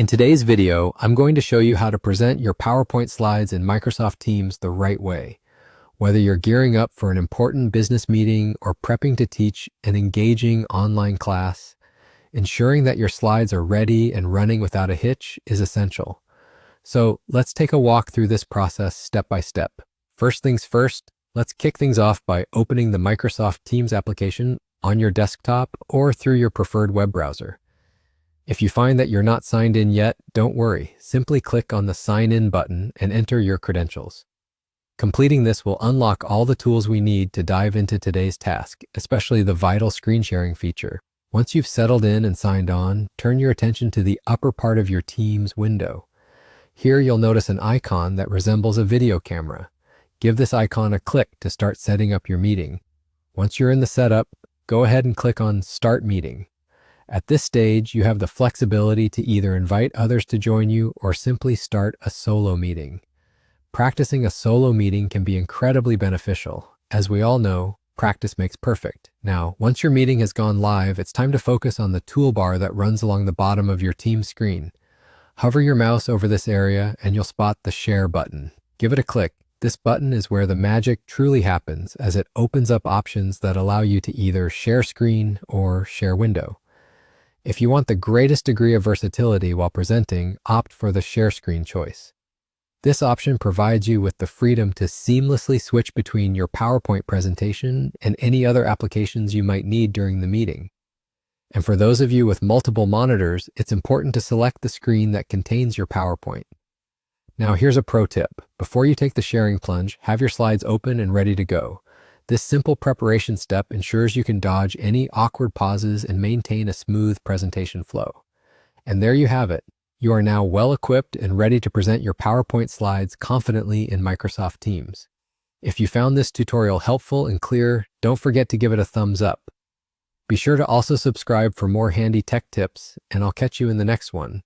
In today's video, I'm going to show you how to present your PowerPoint slides in Microsoft Teams the right way. Whether you're gearing up for an important business meeting or prepping to teach an engaging online class, ensuring that your slides are ready and running without a hitch is essential. So let's take a walk through this process step by step. First things first, let's kick things off by opening the Microsoft Teams application on your desktop or through your preferred web browser. If you find that you're not signed in yet, don't worry. Simply click on the Sign In button and enter your credentials. Completing this will unlock all the tools we need to dive into today's task, especially the vital screen sharing feature. Once you've settled in and signed on, turn your attention to the upper part of your Teams window. Here you'll notice an icon that resembles a video camera. Give this icon a click to start setting up your meeting. Once you're in the setup, go ahead and click on Start Meeting. At this stage, you have the flexibility to either invite others to join you or simply start a solo meeting. Practicing a solo meeting can be incredibly beneficial. As we all know, practice makes perfect. Now, once your meeting has gone live, it's time to focus on the toolbar that runs along the bottom of your Teams screen. Hover your mouse over this area and you'll spot the Share button. Give it a click. This button is where the magic truly happens, as it opens up options that allow you to either share screen or share window. If you want the greatest degree of versatility while presenting, opt for the Share Screen choice. This option provides you with the freedom to seamlessly switch between your PowerPoint presentation and any other applications you might need during the meeting. And for those of you with multiple monitors, it's important to select the screen that contains your PowerPoint. Now here's a pro tip. Before you take the sharing plunge, have your slides open and ready to go. This simple preparation step ensures you can dodge any awkward pauses and maintain a smooth presentation flow. And there you have it. You are now well equipped and ready to present your PowerPoint slides confidently in Microsoft Teams. If you found this tutorial helpful and clear, don't forget to give it a thumbs up. Be sure to also subscribe for more handy tech tips, and I'll catch you in the next one.